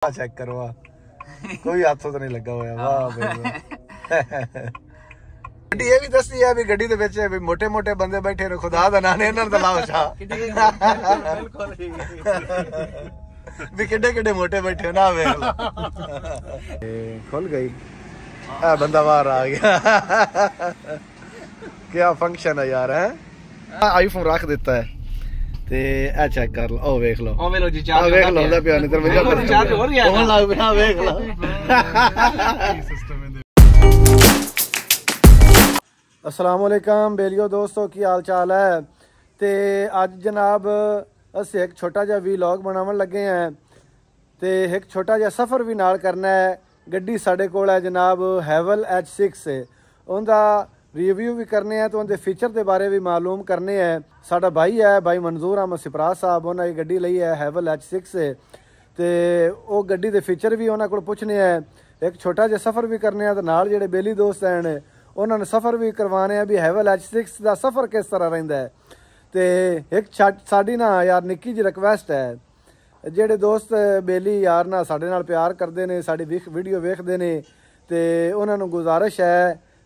Check करो कोई हाथों तो नहीं लगा हुआ। वाह गड्डी ये भी दसदी है भी गड्डी दे विच भी मोटे मोटे बंदे बैठे ने खुदा दा नाम इन्हां दा लाओ शाह भी किड्डे किड्डे मोटे बैठे ना वेख लो खुल गई आ बंदा बाहर आ गया क्या फंक्शन है यार है आईफोन रख देता है ते ए चेक कर लो ओ वेख लो जी चार्ज वेख लो दा पिया नहीं तो चार्ज हो रहा है फोन लाओ बिना वेख लो अस्सलाम वालेकुम बेलियो दोस्तों की हाल चाल है ते अज जनाब अस एक छोटा जिहा व्लॉग बनावन लगे हैं ते एक छोटा जिहा सफ़र भी नाल करना है। गड्डी साडे कोल है जनाब हैवल H6 उनका रिव्यू भी करने हैं तो उनके फीचर के बारे भी मालूम करने हैं। साडा भाई है भाई मंजूर अहमद सिपरा साहब उन्हें गड्डी लई है हैवल H6 ते वो गड्डी के फीचर भी उन्होंने को पूछने हैं। एक छोटा जिहा सफ़र भी करने हैं तो नाल जेडे बेली दोस्त हैं उन्होंने सफ़र भी करवाने हैं भी हैवल H6 का सफ़र किस तरह रहिंदा है। ते एक साडी ना यार निक्की जी रिक्वेस्ट है जेडे दोस्त बेली यार ना साडे नाल प्यार करते हैं साडी वीडियो वेखते हैं तो उन्होंने गुजारिश है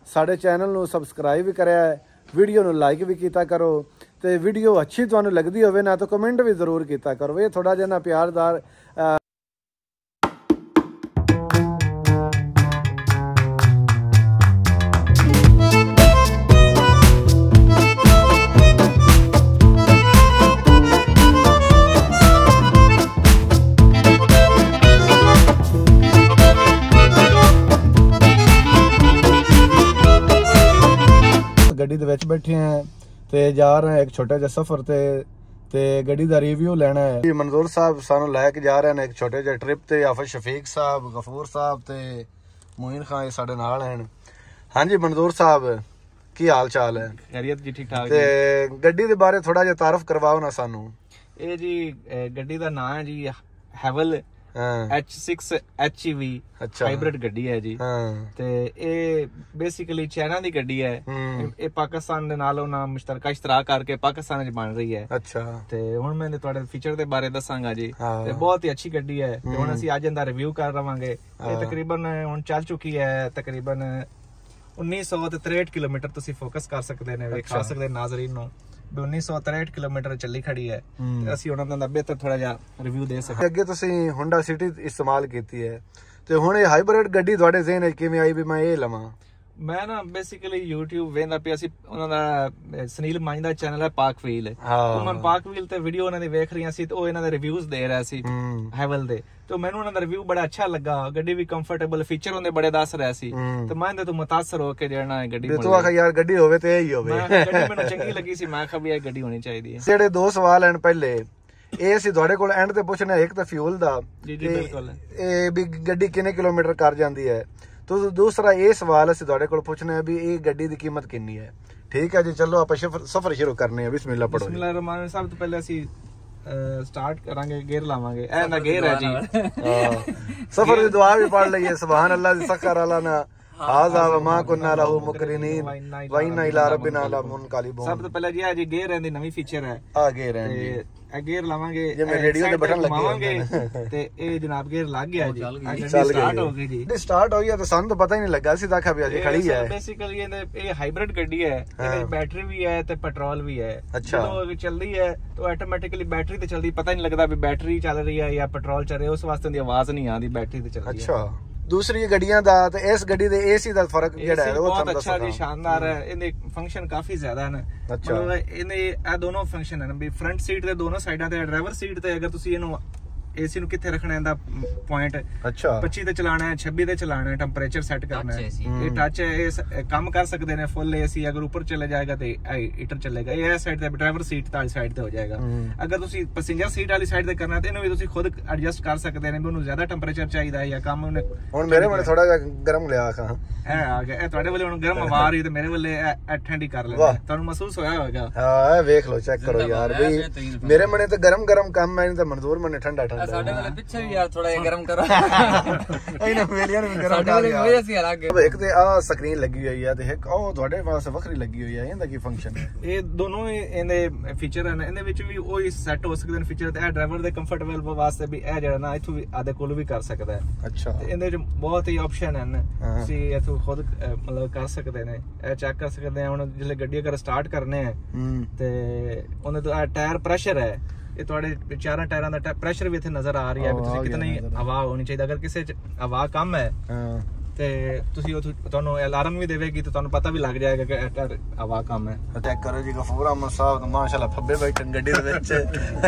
साडे चैनल नू सबसक्राइब भी करें वीडियो नू लाइक भी किया करो तो वीडियो अच्छी तुहानू लगती होवे ना तो कमेंट भी जरूर किया करो। ये थोड़ा जिहा ना प्यारदार गड्डी दे विच बैठे हैं ते जा रहे हैं एक छोटा जिहा सफर ते गड्डी दा रिव्यू लेना है। मंजूर साहब सानू लैके जा रहे हैं एक छोटे जिहे ट्रिप ते आफिस शफीक साहब गफूर साहब ते मोइन खान साडे नाल हैं। हाँ जी मंजूर साहब की हाल चाल है? खैरियत जी ठीक ठाक। ते गड्डी दे बारे थोड़ा जिहा तारुफ करवाओ ना सानू। ये जी गड्डी दा नाम है जी हैवल H6 HEV हाइब्रिड गड्डी है जी ते ये बेसिकली चाइना दी गड्डी है। ये पाकिस्तान दे नाल उन्हां मुश्तरका इश्तराक करके पाकिस्तान च बन रही है। अच्छा ते हुण मैं तुहाडे फीचर दे बारे दसांगा जी। ते बहुत ही अच्छी गड्डी है ते हुण असीं अज इंदा रिव्यू कर रवांगे। ये तकरीबन हुण चल चुकी है तकरीबन 1963 किलोमीटर तुसीं फोकस कर सकदे ने वेखा सकदे नाज़रीन नूं 1963 किलोमीटर चली खड़ी है। ਅਸੀਂ ਉਹਨਾਂ ਦਾ ਬਿਹਤਰ ਥੋੜਾ ਜਿਹਾ ਰਿਵਿਊ ਦੇ ਸਕਦੇ। ਅੱਗੇ ਤੁਸੀਂ ਹੋਂਡਾ ਸਿਟੀ ਇਸਤੇਮਾਲ ਕੀਤੀ ਹੈ ਤੇ ਹੁਣ ਇਹ ਹਾਈਬ੍ਰਿਡ ਗੱਡੀ ਤੁਹਾਡੇ ਜ਼ਿਹਨ ਵਿੱਚ ਕਿਵੇਂ ਆਈ ਵੀ ਮੈਂ ਇਹ ਲਵਾਂ? ਮੈਂ ਨਾ ਬੇਸਿਕਲੀ YouTube ਵੇਖਦਾ ਪਿਆ ਸੀ ਉਹਨਾਂ ਦਾ ਸੁਨੀਲ ਮਾਂਝ ਦਾ ਚੈਨਲ ਹੈ ਪਾਕ ਵੀਲ ਮੈਂ ਪਾਕ ਵੀਲ ਤੇ ਵੀਡੀਓ ਉਹਨਾਂ ਦੀ ਵੇਖ ਰਹੀਆਂ ਸੀ ਤੇ ਉਹ ਇਹਨਾਂ ਦੇ ਰਿਵਿਊਜ਼ ਦੇ ਰਿਹਾ ਸੀ ਹੈਵਲ ਦੇ ਤੇ ਮੈਨੂੰ ਉਹਨਾਂ ਦਾ ਰਿਵਿਊ ਬੜਾ ਅੱਛਾ ਲੱਗਾ। ਗੱਡੀ ਵੀ ਕੰਫਰਟੇਬਲ ਫੀਚਰ ਉਹਦੇ ਬੜੇ ਦੱਸ ਰਿਹਾ ਸੀ ਤੇ ਮੈਂ ਇਹਦੇ ਤੋਂ ਮੁਤਾਸਰ ਹੋ ਕੇ ਜਿਹੜਾ ਹੈ ਗੱਡੀ ਤੂੰ ਆਖਿਆ ਯਾਰ ਗੱਡੀ ਹੋਵੇ ਤੇ ਇਹ ਹੀ ਹੋਵੇ। ਗੱਡੀ ਮੈਨੂੰ ਚੰਗੀ ਲੱਗੀ ਸੀ ਮੈਂ ਕਿਹਾ ਵੀ ਇਹ ਗੱਡੀ ਹੋਣੀ ਚਾਹੀਦੀ ਹੈ। ਜਿਹੜੇ ਦੋ ਸਵਾਲ ਹਨ ਪਹਿਲੇ ਇਹ ਅਸੀਂ ਤੁਹਾਡੇ ਕੋਲ ਐਂਡ ਤੇ ਪੁੱਛਣਾ ਇੱਕ ਤਾਂ ਫਿਊਲ ਦਾ ਜੀ ਜੀ ਬਿਲਕੁਲ ਇਹ ਵੀ ਗੱਡੀ ਕਿੰਨੇ ਕਿਲੋਮੀਟਰ ਕਰ ਜਾਂਦੀ ਹੈ तो दूसरा ये सवाल असीं तुहाडे कोल पुछना है भी ये गड्डी दी कीमत कितनी है। ठीक है जी चलो आप सफर शुरू करने हैं। बिस्मिल्लाह पढ़ो। बिस्मिल्लाह रहमान साहब तो पहले असीं स्टार्ट करांगे गेयर लावांगे ए ना गेयर है जी सफर दी दुआ भी पढ़ लईए सुभान अल्लाह दी सखर अलाना हाज़ा व मा कुन्ना लहू मुकरिनीन व इन्ना इला रब्बिना लमुनक़लिबून। सब तो पहले जी है जी गेयर है दी नवी फीचर है आ गेयर है जी ए गेयर लावांगे जिवें रेडियो दे बटन लगे होंगे ते ए जनाब गेयर लग गया जी स्टार्ट हो गई जी। स्टार्ट हो गया तो सन तो पता ही नहीं लगा सी देखा भी अजे खड़ी है। बेसिकली ये हाइब्रिड गड्डी है इसमें बैटरी भी है ते पेट्रोल भी है। अच्छा तो चलदी है तो ऑटोमेटिकली बैटरी ते चलदी पता ही नहीं लगदा भी बैटरी चल रही है या पेट्रोल चल रहा है उस वास्ते दी आवाज नहीं आंदी बैटरी ते चलदी है। अच्छा दूसरी गड्डियां दा ते इस गड्डी दे एसी दा फर्क जेड़ा है वो बहुत अच्छा जी शानदार है। इनदे फंक्शन काफी ज्यादा है। अच्छा इने ए दोनों फंक्शन है भी फ्रंट सीट दे दोनों साइडां ते ड्राइवर सीट ते अगर तुसी इनु एसी नु किथे रखना है दा पॉइंट। अच्छा 25 ते चलाना है 26 ते चलाना है टेंपरेचर सेट करना है ये टच है ये काम कर सकते हैं फुल एसी अगर ऊपर चले जाएगा तो हीटर चलेगा ये साइड ते ड्राइवर सीट वाली साइड ते हो जाएगा। अगर तुसी पैसेंजर सीट वाली साइड ते करना है तो इनु भी तुसी खुद एडजस्ट कर सकते हैं भी उन्हें ज्यादा टेंपरेचर चाहिए है या कम उन्हें हुन मेरे वाले थोड़ा जा गरम लिया खा ए आ गया ए ਤੁਹਾਡੇ ਵਾਲੇ ਹੁਣ ਗਰਮ ਹਵਾ ਆ ਰਹੀ ਤੇ ਮੇਰੇ ਵਾਲੇ ਠੰਡੀ ਕਰ ਲੈਂਦਾ ਤੁਹਾਨੂੰ ਮਹਿਸੂਸ ਹੋਇਆ ਹੋਵੇਗਾ। ਹਾਂ ਇਹ ਵੇਖ ਲਓ ਚੈੱਕ ਕਰੋ ਯਾਰ ਵੀ ਮੇਰੇ ਮਨੇ ਤੇ ਗਰਮ ਗਰਮ ਕੰਮ ਹੈ ਨਹੀਂ ਤਾਂ ਮਨਜ਼ੂਰ ਮਨੇ ਠੰਡਾ ਠੰਡਾ ਜਾਂਦਾ ਸਾਡੇ ਵਾਲੇ ਪਿੱਛੇ ਵੀ ਯਾਰ ਥੋੜਾ ਜਿਹਾ ਗਰਮ ਕਰੋ ਇਹਨਾਂ ਵੇਲੀਆਂ ਨੂੰ ਗਰਮ ਕਰ ਲਿਆ ਇੱਕ ਤੇ ਆ ਸਕਰੀਨ ਲੱਗੀ ਹੋਈ ਹੈ ਤੇ ਇੱਕ ਉਹ ਤੁਹਾਡੇ ਵਾਸਤੇ ਵੱਖਰੀ ਲੱਗੀ ਹੋਈ ਹੈ ਇਹਦਾ ਕੀ ਫੰਕਸ਼ਨ ਹੈ ਇਹ ਦੋਨੋਂ ਇਹਦੇ ਫੀਚਰ ਹਨ ਇਹਦੇ ਵਿੱਚ ਵੀ ਉਹ ਸੈੱਟ ਹੋ ਸਕਦੇ ਨੇ ਫੀਚਰ ਤੇ ਇਹ ਡਰਾਈਵਰ ਦੇ ਕੰਫਰਟੇਬਲ ਵਾਸਤੇ ਵੀ ਇਹ ਜਿਹੜਾ ਨਾ ਇੱਥੋਂ ਵੀ ਆਦੇ ਕੋਲ ਵੀ ਕਰ ਸਕਦਾ ਹੈ ਅੱਛਾ ਤੇ ਇਹਦੇ ਵਿੱਚ ਬਹੁਤ ਹੀ ਆਪਸ਼ਨ ਹਨ ਤੁਸੀਂ ਇੱਥੋਂ ਖੁਦ ਮਤਲਬ ਕਰ ਸਕਦੇ ਨੇ ਇਹ ਚੈੱਕ ਕਰ ਸਕਦੇ ਆ ਹੁਣ ਜਿਹੜੇ ਗੱਡੀ ਅਗਰ ਸਟਾਰਟ ਕਰਨੇ ਆ ਤੇ ਉਹਨੇ ਤੋਂ ਟਾਇਰ ਪ੍ਰੈਸ਼ਰ ਹੈ ਇਹ ਤੁਹਾਡੇ ਚਾਰਾਂ ਟਾਇਰਾਂ ਦਾ ਪ੍ਰੈਸ਼ਰ ਵੀ ਇੱਥੇ ਨਜ਼ਰ ਆ ਰਹੀ ਹੈ ਵੀ ਤੁਸੀਂ ਕਿਤਨੀ ਹਵਾ ਹੋਣੀ ਚਾਹੀਦੀ ਅਗਰ ਕਿਸੇ ਚ ਹਵਾ ਕਮ ਹੈ ਤੇ ਤੁਸੀਂ ਤੁਹਾਨੂੰ ਅਲਾਰਮ ਵੀ ਦੇਵੇਗੀ ਤੇ ਤੁਹਾਨੂੰ ਪਤਾ ਵੀ ਲੱਗ ਜਾਏਗਾ ਕਿ ਹਵਾ ਕਮ ਹੈ ਚੈੱਕ ਕਰੋ ਜੀ ਗਫੂਰ ਅਹਿਮਦ ਸਾਹਿਬ ਮਾਸ਼ਾਅੱਲਾ ਫੱਬੇ ਬੈਠਣ ਗੱਡੀ ਦੇ ਵਿੱਚ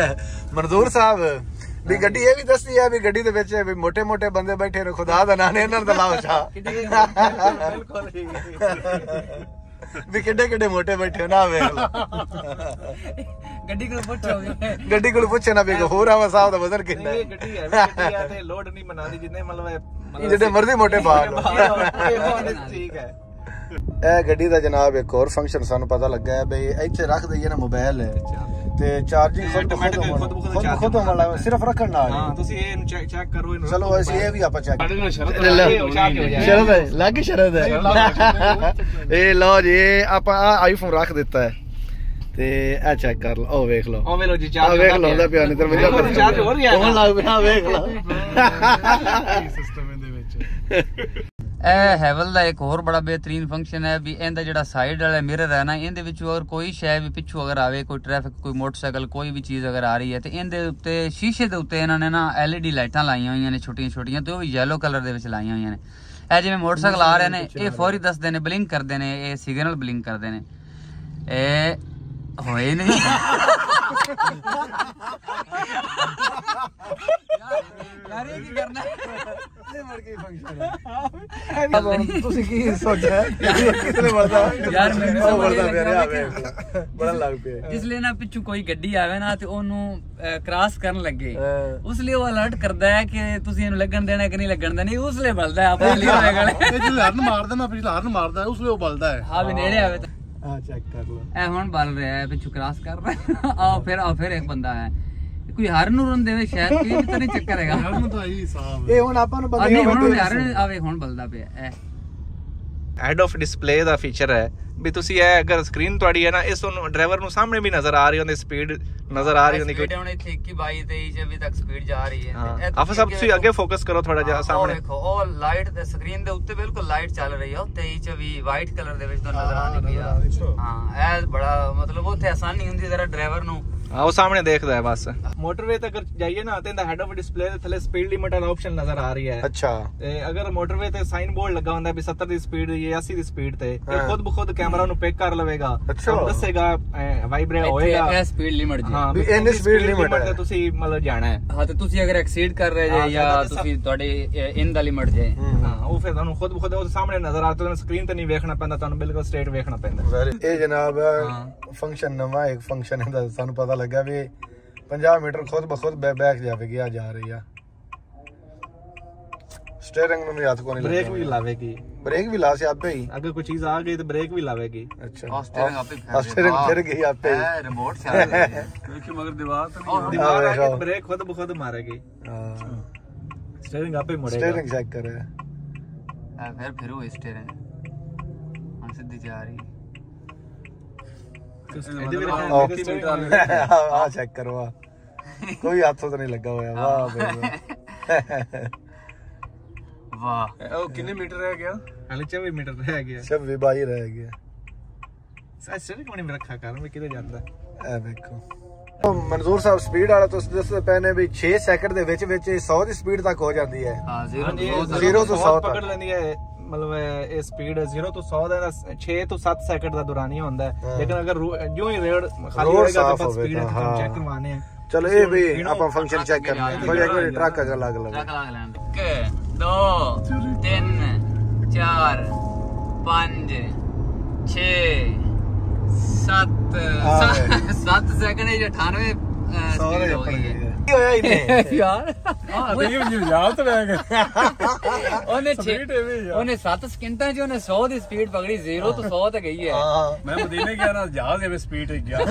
ਮਨਜ਼ੂਰ ਸਾਹਿਬ ਵੀ ਗੱਡੀ ਇਹ ਵੀ ਦੱਸਦੀ ਹੈ ਵੀ ਗੱਡੀ ਦੇ ਵਿੱਚ ਵੀ ਮੋਟੇ ਮੋਟੇ ਬੰਦੇ ਬੈਠੇ ਨੇ ਖੁਦਾ ਦਾ ਨਾਂ ਨੇ ਇਹਨਾਂ ਦਾ ਲਾਓ ਸ਼ਾ ਬਿਲਕੁਲ ਵੀ ਕਿੱਡੇ ਮੋਟੇ ਬੈਠੇ ਨਾ ਵੇਖ ਲਓ ਗੱਡੀ ਕੋਲ ਪੁੱਛੇ ਨਾ ਵੀ ਗਫੂਰ ਅਹਿਮਦ ਸਾਹਿਬ ਦਾ ਵਜ਼ਨ ਕਿੰਨਾ ਹੈ ਗੱਡੀ ਹੈ ਤੇ ਲੋਡ ਨਹੀਂ ਬਣਾਦੀ ਜਿੰਨੇ ਮਤਲਬ ਜਿਹੜੇ ਮਰਜ਼ੀ ਮੋਟੇ ਬਾਲ ਠੀਕ ਹੈ ਇਹ ਗੱਡੀ ਦਾ ਜਨਾਬ ਇੱਕ ਹੋਰ ਫੰਕਸ਼ਨ ਸਾਨੂੰ ਪਤਾ ਲੱਗਾ ਹੈ ਬਈ ਇੱਥੇ ਰੱਖ ਦਈਏ ਨਾ ਮੋਬਾਈਲ ਤੇ ਚਾਰਜਿੰਗ ਖੁਦ ਹੋਣ ਲੱਗਾ ਸਿਰਫ ਰੱਖਣ ਨਾਲ ਹਾਂ ਤੁਸੀਂ ਇਹਨੂੰ ਚੈੱਕ ਕਰੋ ਇਹਨੂੰ ਚਲੋ ਅਸੀਂ ਇਹ ਵੀ ਆਪਾਂ ਚੈੱਕ ਸ਼ਰਤ ਹੈ ਲੱਗ ਸ਼ਰਤ ਹੈ ਇਹ ਲਓ ਜੀ ਆਪਾਂ ਆਈਫੋਨ ਰੱਖ ਦਿੱਤਾ ਹੈ ਤੇ ਇਹ ਚੈੱਕ ਕਰ ਲਓ ਉਹ ਵੇਖ ਲਓ ਉਹ ਵੇਖ ਲਓ ਜੀ ਚਾਰਜ ਵੇਖ ਲਓ ਉਹਦਾ ਪਿਆ ਨਹੀਂ ਦਰਵਾਜ਼ਾ ਚਾਰਜ ਹੋ ਰਿਹਾ ਹੈ ਲੱਗ ਪਿਆ ਵੇਖ ਲਓ ਸਿਸਟਮ ਇਹਦੇ ਵਿੱਚ ਇਹ ਹੈਵਲ ਦਾ ਇੱਕ ਹੋਰ ਬੜਾ ਬਿਹਤਰੀਨ ਫੰਕਸ਼ਨ ਹੈ ਵੀ ਇਹਦਾ ਜਿਹੜਾ ਸਾਈਡ ਵਾਲਾ ਮਿਰਰ ਹੈ ਨਾ ਇਹਦੇ ਵਿੱਚ ਅਗਰ ਕੋਈ ਸ਼ੈ ਵੀ ਪਿੱਛੋਂ ਅਗਰ ਆਵੇ ਕੋਈ ਟ੍ਰੈਫਿਕ ਕੋਈ ਮੋਟਰਸਾਈਕਲ ਕੋਈ ਵੀ ਚੀਜ਼ ਅਗਰ ਆ ਰਹੀ ਹੈ ਤੇ ਇਹਦੇ ਉੱਤੇ ਸ਼ੀਸ਼ੇ ਦੇ ਉੱਤੇ ਇਹਨਾਂ ਨੇ ਨਾ LED ਲਾਈਟਾਂ ਲਾਈਆਂ ਹੋਈਆਂ ਨੇ ਛੋਟੀਆਂ ਛੋਟੀਆਂ ਤੇ ਉਹ ਵੀ ਯੈਲੋ ਕਲਰ ਦੇ ਵਿੱਚ ਲਾਈਆਂ ਹੋਈਆਂ ਨੇ ਇਹ ਜਿਵੇਂ ਮੋਟਰਸਾਈਕਲ ਆ ਰਹੇ ਨੇ ਇਹ ਫੌਰੀ ਦੱਸਦੇ ਨੇ ਬਲਿੰਕ ਕਰਦੇ ਨੇ ਇਹ ਸਿਗਨਲ ਬਲਿੰਕ ਕਰਦੇ ਨੇ ਇਹ ਹੋਏ ਨਹੀਂ ਯਾਰ ਇਹ ਕੀ ਕਰਨਾ ਇਹ ਮੜ ਕੇ ਫੰਕਸ਼ਨ ਹੈ ਤੁਸੀਂ ਕੀ ਸੋਚਿਆ ਕਿਸਨੇ ਮਰਦਾ ਯਾਰ ਮੈਨੂੰ ਮਰਦਾ ਪਿਆ ਬੜਾ ਲੱਗ ਪਿਆ ਜਿਸ ਲਈ ਨਾ ਪਿੱਛੋਂ ਕੋਈ ਗੱਡੀ ਆਵੇ ਨਾ ਤੇ ਉਹਨੂੰ ਕ੍ਰਾਸ ਕਰਨ ਲੱਗੇ ਉਸ ਲਈ ਉਹ ਅਲਰਟ ਕਰਦਾ ਹੈ ਕਿ ਤੁਸੀਂ ਇਹਨੂੰ ਲੱਗਣ ਦੇਣਾ ਕਿ ਨਹੀਂ ਲੱਗਣ ਦੇਣਾ ਨਹੀਂ ਉਸ ਲਈ ਬਲਦਾ ਹੈ ਆਪਣੇ ਲਈ ਹੋਏਗਾ ਇਹ ਜੋ ਹਰਨ ਮਾਰਦਾ ਨਾ ਪਿਛਲਾ ਹਰਨ ਮਾਰਦਾ ਉਸ ਲਈ ਉਹ ਬਲਦਾ ਹੈ ਹਾਂ ਵੀ ਨੇੜੇ ਆਵੇ ਤਾਂ ਆ ਚੈੱਕ ਕਰ ਲਓ ਇਹ ਹੁਣ ਬਲ ਰਿਹਾ ਹੈ ਪਿੱਛੋਂ ਕ੍ਰਾਸ ਕਰ ਰਿਹਾ ਆਓ ਫਿਰ ਇੱਕ ਬੰਦਾ ਹੈ ਕੋਈ ਹਰਨ ਨੂੰ ਰੋਣ ਦੇਵੇ ਸ਼ਾਇਦ ਕੀ ਪਤਾ ਨਹੀਂ ਚੱਕਰ ਹੈਗਾ ਹਰਨ ਤਾਂ ਹੀ ਹਿਸਾਬ ਇਹ ਹੁਣ ਆਪਾਂ ਨੂੰ ਬੰਦੇ ਹੁਣ ਹਰਨ ਆਵੇ ਹੁਣ ਬਲਦਾ ਪਿਆ ਇਹ head of display the feature ਹੈ ਵੀ ਤੁਸੀਂ ਇਹ ਅਗਰ ਸਕਰੀਨ ਤੁਹਾਡੀ ਹੈ ਨਾ ਇਸ ਨੂੰ ਡਰਾਈਵਰ ਨੂੰ ਸਾਹਮਣੇ ਵੀ ਨਜ਼ਰ ਆ ਰਹੀ ਹੁੰਦੀ ਸਪੀਡ ਨਜ਼ਰ ਆ ਰਹੀ ਹੁੰਦੀ ਕਿ ਹੁਣ ਇੱਥੇ 21 23 24 ਤੱਕ ਸਪੀਡ ਜਾ ਰਹੀ ਹੈ ਆਫ ਸਭ ਤੁਸੀਂ ਅੱਗੇ ਫੋਕਸ ਕਰੋ ਥੋੜਾ ਜਿਹਾ ਸਾਹਮਣੇ ਦੇਖੋ ਉਹ ਲਾਈਟ ਦੇ ਸਕਰੀਨ ਦੇ ਉੱਤੇ ਬਿਲਕੁਲ ਲਾਈਟ ਚੱਲ ਰਹੀ ਹੈ 23 24 ਵਾਈਟ ਕਲਰ ਦੇ ਵਿੱਚ ਤੁਹਾਨੂੰ ਨਜ਼ਰ ਆਉਂਦੀ ਪਈ ਆ ਹਾਂ ਇਹ ਬੜਾ ਮਤਲਬ ਉੱਥੇ ਆਸਾਨੀ ਹੁੰਦੀ ਜ਼ਰਾ ਡਰਾਈਵਰ ਨੂੰ ਹਾਂ ਉਹ ਸਾਹਮਣੇ ਦੇਖਦਾ ਹੈ ਬਸ ਮੋਟਰਵੇ ਤੇ ਅਗਰ ਜਾਈਏ ਨਾ ਤੇ ਇਹਦਾ ਹੈਡ ਆਫ ਡਿਸਪਲੇ ਦੇ ਥੱਲੇ ਸਪੀਡ ਲਿਮਿਟ ਦਾ ਆਪਸ਼ਨ ਨਜ਼ਰ ਆ ਰਹੀ ਹੈ ਅੱਛਾ ਤੇ ਅਗਰ ਮੋਟਰਵੇ ਤੇ ਸਾਈਨ ਬੋਰਡ ਲੱਗਾ ਹੁੰਦਾ ਵੀ 70 ਦੀ ਸਪੀਡ ਜਾਂ 80 ਦੀ ਸਪੀਡ ਤੇ ਖੁਦ ਬਖੁਦ ਕੈਮਰਾ ਨੂੰ ਪਿਕ ਕਰ ਲਵੇਗਾ ਦੱਸੇਗਾ ਵਾਈਬ੍ਰੇਟ ਹੋਏਗਾ ਇਹ ਸਪੀਡ ਲਿਮਿਟ ਜੀ ਹਾਂ ਵੀ ਇੰਨੀ ਸਪੀਡ ਲਿਮਿਟ ਤੇ ਤੁਸੀਂ ਮਤਲਬ ਜਾਣਾ ਹੈ ਹਾਂ ਤੇ ਤੁਸੀਂ ਅਗਰ ਐਕਸੀਡ ਕਰ ਰਹੇ ਜੇ ਜਾਂ ਤੁਸੀਂ ਤੁਹਾਡੇ ਇਨ ਦਾ ਲਿਮਿਟ ਜੇ ਹਾਂ ਉਹ ਫਿਰ ਤੁਹਾਨੂੰ ਖੁਦ ਬਖੁਦ ਉਹ ਸਾਹਮਣੇ ਨਜ਼ਰ ਆ ਤੁਹਾਨੂੰ ਸਕਰੀਨ ਤੇ ਨਹੀਂ ਵੇਖਣਾ ਪੈਂਦਾ ਤੁਹਾਨੂੰ ਬਿਲਕੁਲ ਸਟ੍ਰੇਟ ਵੇਖਣਾ ਪੈਂਦਾ ਇਹ ਜਨਾਬ ਫੰਕਸ਼ਨ ਨਵਾਂ ਇੱਕ ਫੰਕਸ਼ਨ ਇਹਦਾ ਸਾਨੂੰ ਪਤਾ ਲੱਗਾ ਵੀ 50 ਮੀਟਰ ਖੁਦ ਬਖੁਦ ਬੈਕ ਜਾਵੇਗੀ ਆ ਜਾ ਰਹੀ ਆ स्टीयरिंग में हाथ को नहीं ब्रेक भी लावेगी ब्रेक भी ला से आपे ही अगर कोई चीज आ गई तो ब्रेक भी लावेगी अच्छा स्टीयरिंग फिर गई आपे ही रिमोट से क्योंकि मगर दीवार तो नहीं दीवार आके ब्रेक खुद ब खुद मारेगी स्टीयरिंग आपे मुड़ेगा स्टीयरिंग चेक कर रहा है फिर वो स्टीयरिंग हम सीधी जा रही आ चेक करो कोई हाथों तो नहीं लगा हुआ वाह वाह ओ कितने मीटर रह गया हाले 24 मीटर रह गया 26 22 रह गया ਸਟੀਅਰਿੰਗ ਕੋਣੀ ਮੇਂ ਰੱਖਾ ਕਰ ਮੈਂ ਕਿਤੇ ਜਾਂਦਾ ਇਹ ਵੇਖੋ ਮਨਜ਼ੂਰ ਸਾਹਿਬ ਸਪੀਡ ਵਾਲਾ ਤੁਸੀਂ ਦੱਸਦੇ ਪੈਨੇ ਵੀ 6 ਸੈਕਿੰਡ ਦੇ ਵਿੱਚ 100 ਦੀ ਸਪੀਡ ਤੱਕ ਹੋ ਜਾਂਦੀ ਹੈ ਹਾਂ 0 ਤੋਂ 100 ਪਕੜ ਲੈਂਦੀ ਹੈ ਮਤਲਬ ਇਹ ਸਪੀਡ 0 ਤੋਂ 100 ਦਾ 6 ਤੋਂ 7 ਸੈਕਿੰਡ ਦਾ ਦੌਰਾਨੀਆ ਹੁੰਦਾ ਹੈ ਲੇਕਿਨ ਅਗਰ ਜੋ ਹੀ ਰੋਡ ਖਾਲੀ ਹੋਏਗਾ ਤਾਂ ਸਪੀਡ हम ਚੈੱਕ ਕਰਵਾਣੇ ਆ ਚਲੋ ਇਹ ਵੀ ਆਪਾਂ ਫੰਕਸ਼ਨ ਚੈੱਕ ਕਰਨਾ ਹੈ ਕੋਈ ਇੱਕ ਟਰੱਕ ਅਗਰ ਲੱਗ ਲਵੇ ਟਰੱਕ ਲੱਗ ਲੈਣ 1 2 3 4 5 6 7 7 ਸੈਕਿੰਡ 98 ਸਪੀਡ ਹੋ ਗਈ ਹੈ ਹੋਇਆ ਇਹਨੇ ਯਾਰ ਯਾਦ ਰਹਿ ਗਿਆ ਉਹਨੇ 7 ਸਕਿੰਟਾਂ 'ਚ ਉਹਨੇ 100 ਦੀ ਸਪੀਡ ਪਕੜੀ 0 ਤੋਂ 100 ਤੇ ਗਈ ਹੈ। ਮੈਂ ਮਦੀਨੇ ਗਿਆ ਨਾ ਜਹਾਜ਼ ਐਵੇਂ ਸਪੀਡ ਗਿਆ ਇਹ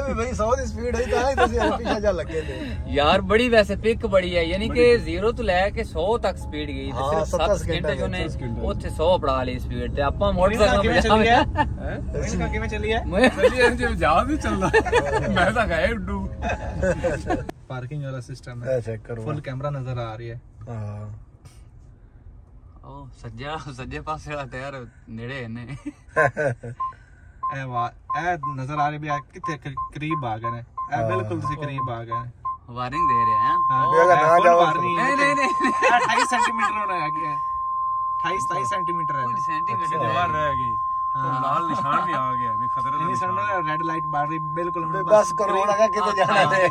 ਵੀ ਬਈ 100 ਦੀ ਸਪੀਡ ਹੋਈ ਤਾਂ ਹੀ ਤੁਸੀਂ ਪਿੱਛੇ ਜਾ ਲੱਗੇ ਨੇ ਯਾਰ। ਬੜੀ ਵੈਸੇ ਪਿਕ ਬੜੀ ਹੈ, ਯਾਨੀ ਕਿ 0 ਤੋਂ ਲੈ ਕੇ 100 ਤੱਕ ਸਪੀਡ ਗਈ ਤੇ ਸਿਰਫ 7 ਸਕਿੰਟਾਂ 'ਚ ਉਹਨੇ ਉੱਥੇ 100 ਪੜਾ ਲਈ ਸਪੀਡ। ਤੇ ਆਪਾਂ ਮੋਟਰਸਾਈਕਲ ਕਿਵੇਂ ਚੱਲੀ ਹੈ ਕਿਵੇਂ ਚੱਲੀ ਹੈ ਜਹਾਜ਼ ਨਹੀਂ ਚੱਲਦਾ ਮੈਂ ਤਾਂ ਗਏ ਉੱਡੂ। पार्किंग वाला सिस्टम है, चेक करो, फुल कैमरा नजर आ रही है। हां ओ सज्जे पासे वाला टायर नेड़े ने ए नजर आ रही भी कितने करीब आ गए ने, ए बिल्कुल तुसी करीब आ गए। वार्निंग दे रहे हैं। अगर ना जाओ नहीं 28 सेंटीमीटर होना है, 28 सेंटीमीटर है, सेंटीमीटर बाहर रह गई तो लाल निशान भी आ गया भी खतरे ਦਾ निशान। रेड लाइट बार रही बिल्कुल बस करो लगा किते जाना है।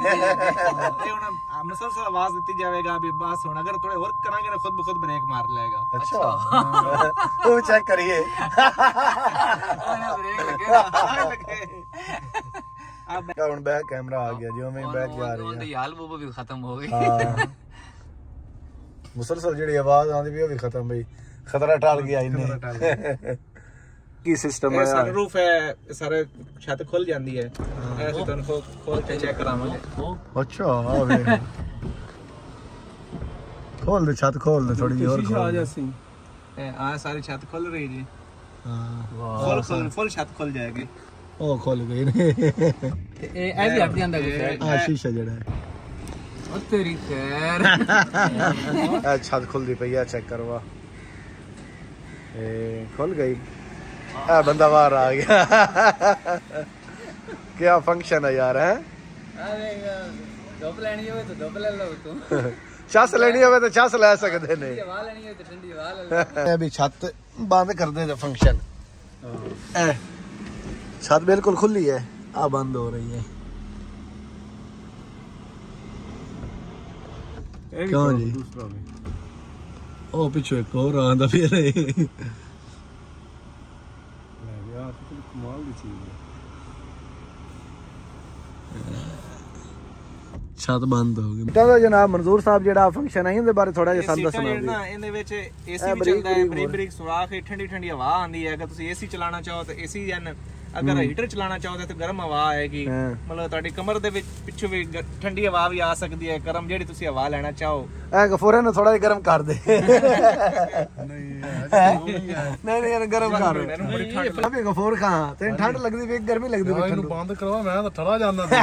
ये ਹੁਣ मुसलसल आवाज ਦਿੱਤੀ ਜਾਵੇਗਾ ਵੀ ਬਸ ਹੁਣ ਅਗਰ ਥੋੜੇ ਹੋਰ ਕਰਾਂਗੇ ਨਾ ਖੁਦ ਬਖੁਦ ਬ੍ਰੇਕ ਮਾਰ ਲਏਗਾ। अच्छा वो चेक करिए ब्रेक लगे अब ਹੁਣ बैक कैमरा आ गया जो मैं बैक जा रही ਉਹਦੀ ਹਾਲ ਬੂਬ ਵੀ ਖਤਮ ਹੋ ਗਈ। हां मुसलसल ਜਿਹੜੀ ਆਵਾਜ਼ ਆਉਂਦੀ ਵੀ ਉਹ ਵੀ ਖਤਮ ਬਈ, ਖਤਰਾ ਟਾਲ ਗਿਆ ਇਹਨੇ। ਕੀ ਸਿਸਟਮ ਹੈ? सनरूफ है, सारे छत खुल जाती है, ऐसे तो खोल के चेक करावांगे। अच्छा आ वे खोल दे छत, खोल दे थोड़ी और आ जासी आ सारी छत खुल रही जी। हां फुल छत खुल जाएगी। ओ खोल गई ने ਇਹ ਵੀ ਹਟ ਜਾਂਦਾ ਕੁਛ आ शीशा जड़ा है ਉਹ ਤੇਰੀ ਖੈਰ। आ छत खुलदी पई है, चेक करवा ए खुल गई। आ बंदा बाहर आ गया क्या फंक्शन है यार है। ਦੁੱਪ ਲੈਣੀ ਹੋਵੇ ਤਾਂ ਦੁੱਪ ਲੈ ਲਓ ਤੂੰ, छस लेनी होवे तो छस ले सकते ने। ਹਵਾ ਲੈਣੀ ਹੋਵੇ ਤਾਂ ਠੰਡੀ ਹਵਾ ਲੈ ਲਓ। ए भी छत बंद कर दे फंक्शन। ए छत बिल्कुल खुली है, आ बंद हो रही है। क्यों जी? ओ पीछे एक और आंदा फिर कमाल दी चीज है। ਛੱਤ ਬੰਦ ਹੋ ਗਈ। ਤਾਂ ਜਨਾਬ ਮਨਜ਼ੂਰ ਸਾਹਿਬ ਜਿਹੜਾ ਫੰਕਸ਼ਨ ਹੈ ਇਹਦੇ ਬਾਰੇ ਥੋੜਾ ਜਿਹਾ ਸਾਨੂੰ ਦੱਸਣਾ ਹੈ ਨਾ। ਇਹਦੇ ਵਿੱਚ ਏਸੀ ਵੀ ਚੱਲਦਾ ਹੈ, ਬਰੀਕ ਬਰੀਕ ਸੁਰਾਖ ਹੈ, ਠੰਡੀ ਠੰਡੀ ਹਵਾ ਆਉਂਦੀ ਹੈ। ਅਗਰ ਤੁਸੀਂ ਏਸੀ ਚਲਾਉਣਾ ਚਾਹੋ ਤਾਂ ਏਸੀ ਐਨ, ਅਗਰ ਹੀਟਰ ਚਲਾਉਣਾ ਚਾਹੋ ਤਾਂ ਗਰਮ ਹਵਾ ਆਏਗੀ। ਮਤਲਬ ਤੁਹਾਡੀ ਕਮਰ ਦੇ ਵਿੱਚ ਪਿੱਛੋਂ ਵੀ ਠੰਡੀ ਹਵਾ ਵੀ ਆ ਸਕਦੀ ਹੈ, ਗਰਮ ਜਿਹੜੀ ਤੁਸੀਂ ਹਵਾ ਲੈਣਾ ਚਾਹੋ। ਐ ਗਫੂਰਾਂ ਨੂੰ ਥੋੜਾ ਜਿਹਾ ਗਰਮ ਕਰ ਦੇ। ਨਹੀਂ ਇਹਨੂੰ ਗਰਮ ਕਰ। ਮੈਨੂੰ ਬੜੀ ਠੰਡ ਲੱਗੀ ਗਫੂਰ ਖਾਂ, ਤੈਨੂੰ ਠੰਡ ਲੱਗਦੀ ਵੀ ਗਰਮੀ ਲੱਗਦੀ ਵੀ? ਇਹਨੂੰ ਬੰਦ ਕਰਵਾ, ਮੈਂ ਤਾਂ ਠੜਾ ਜਾਂਦਾ ਸੀ।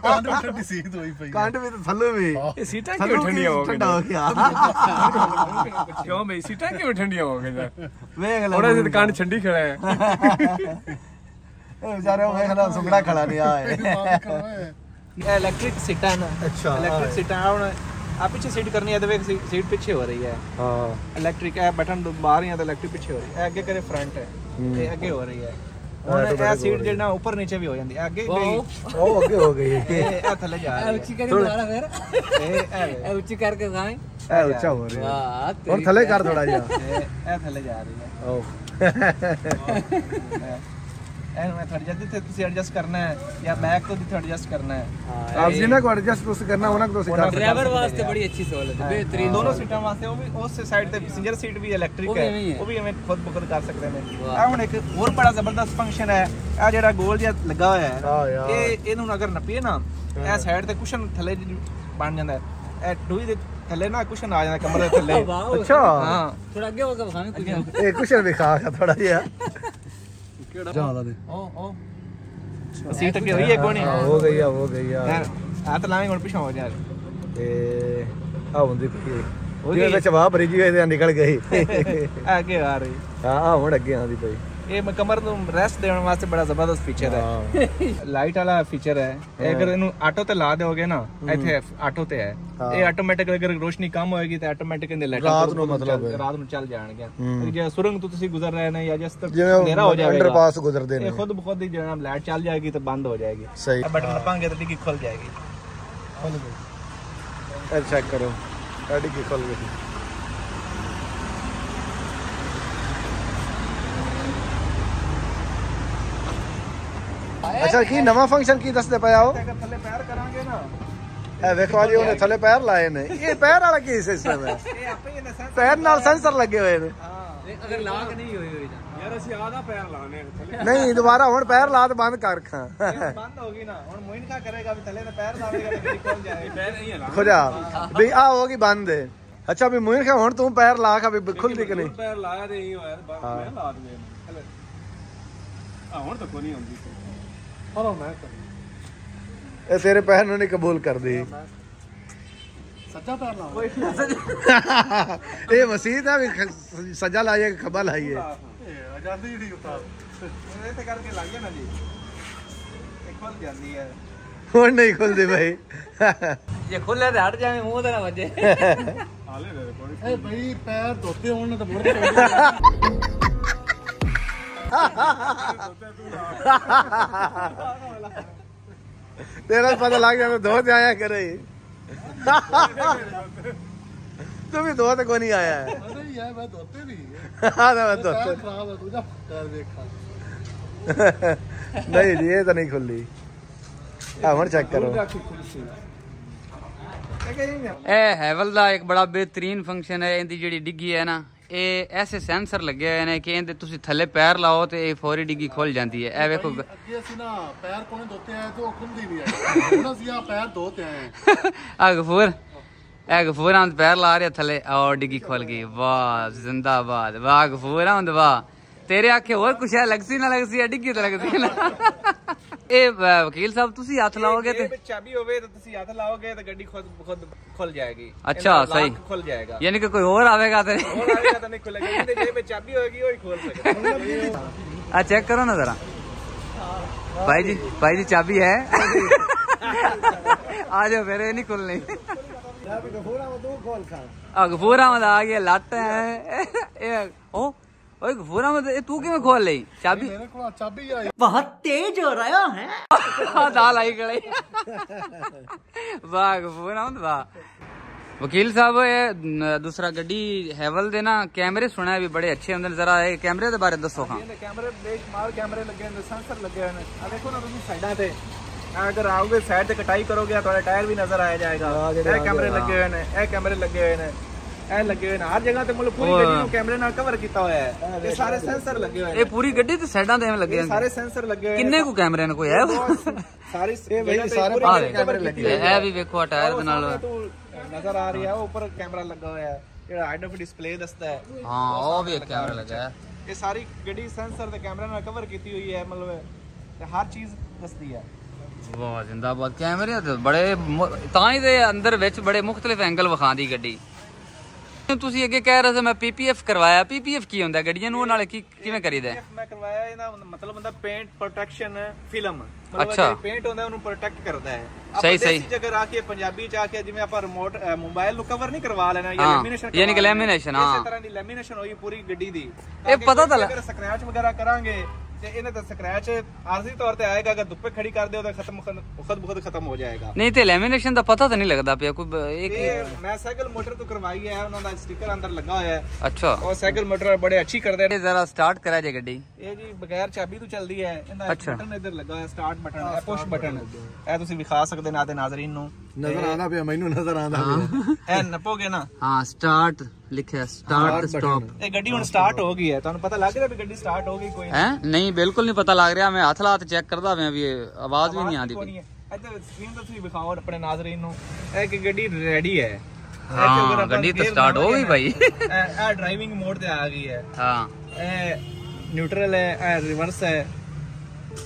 ਕੰਡ ਵੀ ਠੰਡੀ ਸੀ ਹੋਈ ਪਈ, ਕੰਡ ਵੀ ਤੇ ਥੱਲੇ ਵੀ। ਇਹ ਸੀਟਾਂ ਕਿਉਂ ਠੰਡੀਆਂ ਹੋ ਠੰਡਾ ਹੋ ਗਿਆ ਕਿਉਂ ਬਈ ਸੀਟਾਂ ਕਿਉਂ ਠੰਡੀਆਂ ਹੋ ਗਈਆਂ? ਵੇਖ ਲੈ ਥੋੜਾ ਜਿਹਾ ਕੰਡ ਛੱਡੀ ਖੜਾ ਹੈ। ਇਹ ਵਿਚਾਰੇ ਉਹ ਵੇਖ ਲੈ ਸੁਗੜਾ ਖੜਾ ਨਹੀਂ ਆਏ। ਇਹ ਇਲੈਕਟ੍ਰਿਕ ਸੀਟਾਂ ਨਾ। ਅੱਛਾ ਇਲੈਕਟ੍ਰਿਕ ਸੀਟਾਂ ਹੁਣ ਆ ਪਿੱਛੇ ਸੀਟ ਕਰਨੀ ਹੈ ਤੇ ਵੇਖ ਸੀਟ ਪਿੱਛੇ ਹੋ ਰਹੀ ਹੈ। ਹਾਂ ਇਲੈਕਟ੍ਰਿਕ ਹੈ, ਬਟਨ ਦਬਾ ਰਹੀ ਹੈ ਤਾਂ ਇਲੈਕਟ੍ਰਿਕ ਪਿੱਛੇ ਹੋ ਰਹੀ ਹੈ। ਇਹ ਅੱਗੇ ਕਰੇ ਫਰੰਟ ਹੈ, ਇਹ ਅੱਗੇ ਹੋ ਰਹੀ ਹੈ। ਹੁਣ ਇਹ ਸੀਟ ਜਿਹੜਾ ਉੱਪਰ ਨੀਚੇ ਵੀ ਹੋ ਜਾਂਦੀ ਹੈ। ਅੱਗੇ ਗਈ ਉਹ ਅੱਗੇ ਹੋ ਗਈ। ਇਹ ਥੱਲੇ ਜਾ ਰਹੀ ਹੈ। ਉੱਚੀ ਕਰੀ ਦੁਬਾਰਾ ਫਿਰ ਇਹ ਉੱਚੀ ਕਰਕੇ ਖਾਏ। ਇਹ ਉੱਚਾ ਹੋ ਰਿਹਾ। ਵਾਹ ਹੁਣ ਥੱਲੇ ਕਰ ਥੋੜਾ ਜਿਹਾ। ਇਹ ਥੱਲੇ ਜਾ ਰਹੀ ਹੈ। ਉਹ ਇਹਨੂੰ ਮੈਂ ਥੋੜੀ ਜਿਹਾ ਤੇ ਤੁਸੀਂ ਐਡਜਸਟ ਕਰਨਾ ਹੈ ਜਾਂ ਬੈਕ ਤੋਂ ਵੀ ਐਡਜਸਟ ਕਰਨਾ ਹੈ। ਆਪ ਜਿੰਨਾ ਕੋ ਐਡਜਸਟ ਤੁਸੀਂ ਕਰਨਾ ਉਹਨਾਂ ਕੋ ਤੁਸੀਂ ਕਰ ਸਕਦੇ। ਡਰਾਈਵਰ ਵਾਸਤੇ ਬੜੀ ਅੱਛੀ ਸਹੂਲਤ ਹੈ, ਬਿਹਤਰੀਨ। ਦੋਨੋਂ ਸੀਟਾਂ ਵਾਸਤੇ ਉਹ ਵੀ ਉਸ ਸਾਈਡ ਤੇ ਪੈਸੇਂਜਰ ਸੀਟ ਵੀ ਇਲੈਕਟ੍ਰਿਕ ਹੈ, ਉਹ ਵੀ ਐਵੇਂ ਖੁਦ ਬਖੁਦ ਕਰ ਸਕਦੇ ਨੇ। ਆ ਹੁਣ ਇੱਕ ਹੋਰ ਬੜਾ ਜ਼ਬਰਦਸਤ ਫੰਕਸ਼ਨ ਹੈ, ਆ ਜਿਹੜਾ ਗੋਲ ਜਿਹਾ ਲੱਗਾ ਹੋਇਆ ਹੈ, ਇਹਨੂੰ ਅਗਰ ਨੱਪੀਏ ਨਾ, ਇਹ ਸਾਈਡ ਤੇ ਕੁਸ਼ਨ ਥੱਲੇ ਬਣ ਜਾਂਦਾ ਹੈ। ਇਹ ਟੂਈ ਦੇ ਥੱਲੇ ਨਾ ਕੁਸ਼ਨ ਆ ਜਾਂਦਾ ਕਮਰੇ ਦੇ ਥੱਲੇ। ਅੱਛਾ ਹਾਂ ਥੋੜਾ ਅੱਗੇ ਹੋ ਕੇ ਵਿਖਾਵੇਂ ਕੁਝ। ਇਹ ਕੁਸ਼ਨ ਦਿਖਾ ਥੋੜਾ ਜਿਹਾ ਜ਼ਿਆਦਾ ਦੇ। ਉਹ ਸੀਟ ਅੱਗੇ ਹੋਈ ਹੈ ਕੋਣੀ ਹੋ ਗਈ ਆ ਆ ਤਾਂ ਲਾਵੇਂ ਹੁਣ ਪਿੱਛੋਂ ਹੋ ਜਾ ਤੇ ਆ ਹੁੰਦੀ ਪਈ ਜਿਹਦੇ ਵਿੱਚ ਹਵਾ ਭਰੀ ਜੀ ਇਹਦੇ ਨਿਕਲ ਗਈ। ਅੱਗੇ ਆ ਰਹੀ ਹਾਂ ਹੁਣ ਅੱਗੇ ਆਉਂਦੀ ਪਈ। ਇਹ ਕਮਰ ਨੂੰ ਰੈਸਟ ਦੇਣ ਵਾਸਤੇ ਬੜਾ ਜ਼ਬਰਦਸਤ ਫੀਚਰ ਹੈ। ਲਾਈਟ ਵਾਲਾ ਫੀਚਰ ਹੈ। ਅਗਰ ਇਹਨੂੰ ਆਟੋ ਤੇ ਲਾ ਦਿਓਗੇ ਨਾ, ਇੱਥੇ ਆਟੋ ਤੇ ਹੈ, ਇਹ ਆਟੋਮੈਟਿਕ ਅਗਰ ਰੋਸ਼ਨੀ ਕਮ ਹੋਏਗੀ ਤਾਂ ਆਟੋਮੈਟਿਕ ਇਹਦੇ ਲਾਈਟ ਰਾਤ ਨੂੰ ਮਤਲਬ ਰਾਤ ਨੂੰ ਚੱਲ ਜਾਣਗੇ। ਜੇ ਸੁਰੰਗ ਤੋਂ ਤੁਸੀਂ ਗੁਜ਼ਰ ਰਹੇ ਨੇ ਜਾਂ ਜਿਸ ਤੱਕ ਜਿਵੇਂ ਹਨੇਰਾ ਹੋ ਜਾਏਗਾ, ਅੰਡਰਪਾਸ ਗੁਜ਼ਰਦੇ ਨੇ, ਇਹ ਖੁਦ ਬਖੁਦ ਹੀ ਜਿਹੜਾ ਲਾਈਟ ਚੱਲ ਜਾਏਗੀ ਤਾਂ ਬੰਦ ਹੋ ਜਾਏਗੀ। ਸਹੀ ਬਟਨ ਨਪਾਂਗੇ ਤਾਂ ਡਿੱਗੀ ਖੁੱਲ ਜਾਏਗੀ। ਖੁੱਲ ਗਈ। ਇਹ ਚੈੱਕ ਕਰੋ, ਡਿੱਗੀ ਖੁੱਲ ਗਈ। ਅੱਛਾ ਕੀ ਨਵਾਂ ਫੰਕਸ਼ਨ ਕੀ ਦੱਸਦੇ ਪਏ ਆਓ? ਅਗਰ ਥੱਲੇ ਪੈਰ ਕਰਾਂਗੇ ਨਾ ਇਹ ਵੇਖੋ ਜੀ ਉਹਨੇ ਥੱਲੇ ਪੈਰ ਲਾਏ ਨੇ। ਇਹ ਪੈਰ ਵਾਲਾ ਕੀ ਸਿਸਟਮ ਹੈ? ਪੈਰ ਨਾਲ ਸੈਂਸਰ ਲੱਗੇ ਹੋਏ ਨੇ। ਅਗਰ ਲਾਕ ਨਹੀਂ ਹੋਈ ਹੋਈ ਤਾਂ ਯਾਰ ਅਸੀਂ ਆਦਾ ਪੈਰ ਲਾਣੇ ਥੱਲੇ। ਨਹੀਂ ਦੁਬਾਰਾ ਹੁਣ ਪੈਰ ਲਾ ਤੇ ਬੰਦ ਕਰ ਖਾਂ। ਬੰਦ ਹੋ ਗਈ ਨਾ ਹੁਣ ਮੋਇਨ ਕਾ ਕਰੇਗਾ ਵੀ ਥੱਲੇ ਤੇ ਪੈਰ ਲਾਵੇਗਾ ਤੇ ਗੱਡੀ ਖੁੱਲ ਜਾਏਗੀ। ਪੈਰ ਨਹੀਂ ਹਲਾ ਖੁਦਾ ਵੀ ਆ ਹੋਗੀ ਬੰਦ। ਅੱਛਾ ਵੀ ਮੁਇਨ ਖਾ ਹੁਣ ਤੂੰ ਪੈਰ ਲਾ ਖਾ ਵੀ ਖੁੱਲਦੀ ਕਿ ਨਹੀਂ? ਪੈਰ ਲਾਇਆ ਤੇ ਹੀ ਹੋਇਆ ਮੈਂ ਲਾ ਦੇ ਹੁਣ ਤਾਂ ਕੋਈ ਨਹੀਂ ਹੁੰਦੀ ਪਰ ਮੈਂ ਇਹ ਤੇਰੇ ਪੈਰ ਨੂੰ ਨਹੀਂ ਕਬੂਲ ਕਰਦੀ। ਸੱਜਾ ਪੈਰ ਲਾ ਇਹ ਮਸੀਤ ਹੈ ਵੀ ਸੱਜਾ ਲਾਈਏ ਖੱਬਾ ਲਾਈਏ। ਆਜ਼ਾਦੀ ਜਿਹੜੀ ਉਤਾਰ ਇਹ ਤੇ ਕਰਕੇ ਲੱਗ ਗਿਆ ਨਾ ਜੀ ਇਹ ਖੁੱਲ ਜਾਂਦੀ ਹੈ। ਹੁਣ ਨਹੀਂ ਖੁੱਲਦੀ ਭਾਈ। ਜੇ ਖੁੱਲੇ ਤੇ ਹਟ ਜਾਵੇਂ ਮੂੰਹ ਤੇ ਨਾ ਵੱਜੇ। ਹਾਲੇ ਦੇ ਕੋਈ ਇਹ ਭਾਈ ਪੈਰ ਧੋਤੇ ਹੋਣ ਤਾਂ ਮੁੜ ਕੇ ਤੇਰਾ ਪਤਾ ਲੱਗ ਜਾਂਦਾ ਦੋ ਤੇ ਆਇਆ ਕਰੇ। ਤੂੰ ਵੀ ਦੋ ਤੇ ਕੋਈ ਨਹੀਂ ਆਇਆ ਹੈ। ਨਹੀਂ ਯਾਰ ਮੈਂ ਧੋਤੇ ਨਹੀਂ ਹਾਂ ਮੈਂ ਧੋਤੇ ਖਰਾਬ ਹੈ ਤੂੰ ਜਾ ਪੈਰ ਦੇਖਾ। ਨਹੀਂ ਜੀ ਇਹ ਤਾਂ ਨਹੀਂ ਖੁੱਲੀ। ਆ ਹੁਣ ਚੈੱਕ ਕਰੋ। ਇਹ ਹੈਵਲ ਦਾ ਇੱਕ ਬੜਾ ਬਿਹਤਰੀਨ ਫੰਕਸ਼ਨ ਹੈ। ਇਹਦੀ ਜਿਹੜੀ ਡਿੱਗੀ ਹੈ ਨਾ ਇਹ ਐਸੇ ਸੈਂਸਰ ਲੱਗੇ ਹੋਏ ਨੇ ਕਿ ਇਹਦੇ ਤੁਸੀਂ ਥੱਲੇ ਪੈਰ ਲਾਓ ਤੇ ਇਹ ਫੌਰੀ ਡਿੱਗੀ ਖੁੱਲ ਜਾਂਦੀ ਹੈ। ਇਹ ਵੇਖੋ ਅੱਗੇ ਅਸੀਂ ਨਾ ਪੈਰ ਕੋਨੇ ਧੋਤੇ ਆਏ ਤੇ ਉਹ ਖੁੱਲਦੀ ਨਹੀਂ ਹੈ। ਹੁਣ ਅਸੀਂ ਆ ਪੈਰ ਧੋਤੇ ਆਏ ਆ ਗਫੂਰ ਇਹ ਗਫੂਰ ਆਂਦ ਪੈਰ ਲਾ ਰਿਹਾ ਥੱਲੇ ਔਰ ਡਿੱਗੀ ਖੁੱਲ ਗਈ। ਵਾਹ ਜ਼ਿੰਦਾਬਾਦ ਵਾਹ ਗਫੂਰ ਆਂਦ ਵਾਹ। ਤੇਰੇ ਆਖੇ ਹੋਰ ਕੁਛ ਹੈ ਲੱਗਸੀ ਨਾ ਲੱਗਸੀ ਡਿੱਗੀ ਤਾਂ ਲੱਗਦੀ ਨਾ। ਇਹ ਵਕੀਲ ਸਾਹਿਬ ਤੁਸੀਂ ਹੱਥ ਲਾਓਗੇ ਤੇ ਚਾਬੀ ਹੋਵੇ ਤਾਂ ਤੁਸੀਂ ਹੱਥ ਲਾਓਗੇ ਤਾਂ ਗੱਡੀ ਖੁਦ ਖੁੱਲ ਜਾਏਗੀ। ਅੱਛਾ ਸਹੀ ਖੁੱਲ ਜਾਏਗਾ। ਯਾਨੀ ਕਿ ਕੋਈ ਹੋਰ ਆਵੇਗਾ ਤੇ ਹੋਰ ਆਏਗਾ ਤਾਂ ਨਹੀਂ ਖੁੱਲੇਗਾ। ਇਹਦੇ जेब में चाबी होगी वही खोल सकेगा। आ चेक करो ना जरा भाई जी चाबी है। आ जाओ फिर नहीं खुलनी। गफूर अहमद आ गया लट है। ओ ओए गफूर अहमद तू किवें खोल ली चाबी? मेरे को चाबी आई बहुत तेज हो रहा है। दाल आई गई। वाह गफूर अहमद वाह। वकील साहब ये दूसरा गड्डी हैवल दे ना कैमरे सुना भी बड़े अच्छे होंगे। जरा ये कैमरे के बारे दसो। हाँ कैमरे बेशुमार कैमरे लगे हैं सेंसर लगे हैं। आ देखो ना तुम साइडा ते अगर आओगे साइड से कटाई करोगे तो टायर भी नजर आ जाएगा। ये कैमरे लगे हुए हैं ये कैमरे लगे हुए हैं ਇਹ ਲੱਗੇ ਹੋਏ ਨੇ ਹਰ ਜਗ੍ਹਾ ਤੇ ਮਤਲਬ ਪੂਰੀ ਗੱਡੀ ਨੂੰ ਕੈਮਰੇ ਨਾਲ ਕਵਰ ਕੀਤਾ ਹੋਇਆ ਹੈ। ਇਹ ਸਾਰੇ ਸੈਂਸਰ ਲੱਗੇ ਹੋਏ ਨੇ। ਇਹ ਪੂਰੀ ਗੱਡੀ ਤੇ ਸਾਈਡਾਂ ਤੇ ਐਵੇਂ ਲੱਗੇ ਨੇ। ਸਾਰੇ ਸੈਂਸਰ ਲੱਗੇ ਹੋਏ ਨੇ। ਕਿੰਨੇ ਕੁ ਕੈਮਰੇ ਨੇ ਕੋਈ ਹੈ? ਸਾਰੇ ਸਾਰੇ ਕੈਮਰੇ ਲੱਗੇ ਹੋਏ। ਇਹ ਵੀ ਵੇਖੋ ਟਾਇਰ ਦੇ ਨਾਲ ਨਜ਼ਰ ਆ ਰਹੀ ਹੈ। ਉੱਪਰ ਕੈਮਰਾ ਲੱਗਾ ਹੋਇਆ ਹੈ ਜਿਹੜਾ ਹਾਈਡ ਆਫ ਡਿਸਪਲੇ ਦੱਸਦਾ ਹੈ। ਹਾਂ ਉਹ ਵੀ ਇੱਕ ਕੈਮਰਾ ਲੱਗਾ ਹੈ। ਇਹ ਸਾਰੀ ਗੱਡੀ ਸੈਂਸਰ ਤੇ ਕੈਮਰਾ ਨਾਲ ਕਵਰ ਕੀਤੀ ਹੋਈ ਹੈ ਮਤਲਬ ਹਰ ਚੀਜ਼ ਦੱਸਦੀ ਹੈ। ਵਾਹ ਜ਼ਿੰਦਾਬਾਦ ਕੈਮਰੇ ਤੇ ਬੜੇ ਤਾਂ ਹੀ ਦੇ ਅੰਦਰ ਵਿੱਚ ਬੜੇ ਮੁxtਲਿਫ ਐਂਗਲ ਵਿਖਾਉਂਦੀ ਗੱਡੀ। ਤੁਸੀਂ ਅੱਗੇ ਕਹਿ ਰਹੇ ਸੀ ਮੈਂ ਪੀਪੀਐਫ ਕਰਵਾਇਆ। ਪੀਪੀਐਫ ਕੀ ਹੁੰਦਾ ਗੱਡੀਆਂ ਨੂੰ ਨਾਲੇ ਕਿਵੇਂ ਕਰੀਦਾ? ਮੈਂ ਕਰਵਾਇਆ ਇਹਦਾ ਮਤਲਬ ਹੁੰਦਾ ਪੇਂਟ ਪ੍ਰੋਟੈਕਸ਼ਨ ਫਿਲਮ। ਅੱਛਾ ਪੇਂਟ ਹੁੰਦਾ ਉਹਨੂੰ ਪ੍ਰੋਟੈਕਟ ਕਰਦਾ ਹੈ। ਸਹੀ ਸਹੀ ਜਗ੍ਹਾ ਆ ਕੇ ਪੰਜਾਬੀ ਚ ਆ ਕੇ ਜਿਵੇਂ ਆਪਾਂ ਰਿਮੋਟ ਮੋਬਾਈਲ ਨੂੰ ਕਵਰ ਨਹੀਂ ਕਰਵਾ ਲੈਣਾ ਜਾਂ ਲੈਮੀਨੇਸ਼ਨ ਯਾਨੀ ਕਿ ਲੈਮੀਨੇਸ਼ਨ ਹਾਂ ਇਸੇ ਤਰ੍ਹਾਂ ਦੀ ਲੈਮੀਨੇਸ਼ਨ ਹੋਈ ਪੂਰੀ ਗੱਡੀ ਦੀ। ਇਹ ਪਤਾ ਤਾਂ ਅਗਰ ਸਕ੍ਰੈਚ ਵਗੈਰਾ ਕਰਾਂਗੇ ਤੇ ਇਹਨੇ ਤਾਂ ਸਕ੍ਰੈਚ ਆਰਜ਼ੀ ਤੌਰ ਤੇ ਆਏਗਾ। ਅਗਰ ਧੁੱਪੇ ਖੜੀ ਕਰ ਦਿਓ ਤਾਂ ਖੁਦ ਖਤਮ ਹੋ ਜਾਏਗਾ। ਨਹੀਂ ਤੇ ਲੈਮੀਨੇਸ਼ਨ ਦਾ ਪਤਾ ਤਾਂ ਨਹੀਂ ਲੱਗਦਾ ਪਿਆ ਕੋਈ ਇਹ ਮੈਂ ਸਾਈਕਲ ਮੋਟਰ ਤੋਂ ਕਰਵਾਈ ਹੈ। ਉਹਨਾਂ ਦਾ ਸਟicker ਅੰਦਰ ਲੱਗਾ ਹੋਇਆ ਹੈ। ਅੱਛਾ ਉਹ ਸਾਈਕਲ ਮੋਟਰ ਬੜੇ ਅੱਛੀ ਕਰਦੇ ਨੇ। ਜ਼ਰਾ ਸਟਾਰਟ ਕਰਾ ਜੇ ਗੱਡੀ। ਇਹ ਜੀ ਬਗੈਰ ਚਾਬੀ ਤੋਂ ਚੱਲਦੀ ਹੈ। ਇਹਦਾ ਬਟਨ ਇੱਧਰ ਲੱਗਾ ਹੋਇਆ ਸਟਾਰਟ ਬਟਨ ਹੈ ਪੁਸ਼ ਬਟਨ। ਇਹ ਤੁਸੀਂ ਵਿਖਾ ਸਕਦੇ ਨਾ ਤੇ ਨਾਜ਼ਰੀਨ ਨੂੰ ਨਜ਼ਰ ਆਉਂਦਾ ਪਿਆ ਮੈਨੂੰ ਨਜ਼ਰ ਆਉਂਦਾ ਇਹ ਨੱਪੋਗੇ ਨਾ। ਹਾਂ ਸਟਾਰਟ ਲਿਖਿਆ ਸਟਾਰਟ ਸਟਾਪ। ਇਹ ਗੱਡੀ ਹੁਣ ਸਟਾਰਟ ਹੋ ਗਈ ਹੈ। ਤੁਹਾਨੂੰ ਪਤਾ ਲੱਗ ਰਿਹਾ ਵੀ ਗੱਡੀ ਸਟਾਰਟ ਹੋ ਗਈ? ਕੋਈ ਹੈ ਨਹੀਂ ਬਿਲਕੁਲ ਨਹੀਂ ਪਤਾ ਲੱਗ ਰਿਹਾ। ਮੈਂ ਹੱਥ ਲਾ ਤੇ ਚੈੱਕ ਕਰਦਾ ਪਿਆ ਵੀ ਆਵਾਜ਼ ਵੀ ਨਹੀਂ ਆਉਂਦੀ ਪਈ। ਇੱਧਰ ਸਕਰੀਨ ਤੇ ਤੁਸੀਂ ਵਿਖਾਓ ਆਪਣੇ ਨਾਜ਼ਰੀਨ ਨੂੰ ਇਹ ਕਿ ਗੱਡੀ ਰੈਡੀ ਹੈ। ਹਾਂ ਗੱਡੀ ਤਾਂ ਸਟਾਰਟ ਹੋ ਗਈ ਭਾਈ। ਇਹ ਡਰਾਈਵਿੰਗ ਮੋਡ ਤੇ ਆ ਗਈ ਹੈ। ਹਾਂ ਇਹ ਨਿਊਟਰਲ ਹੈ ਇਹ ਰਿਵਰਸ ਹੈ।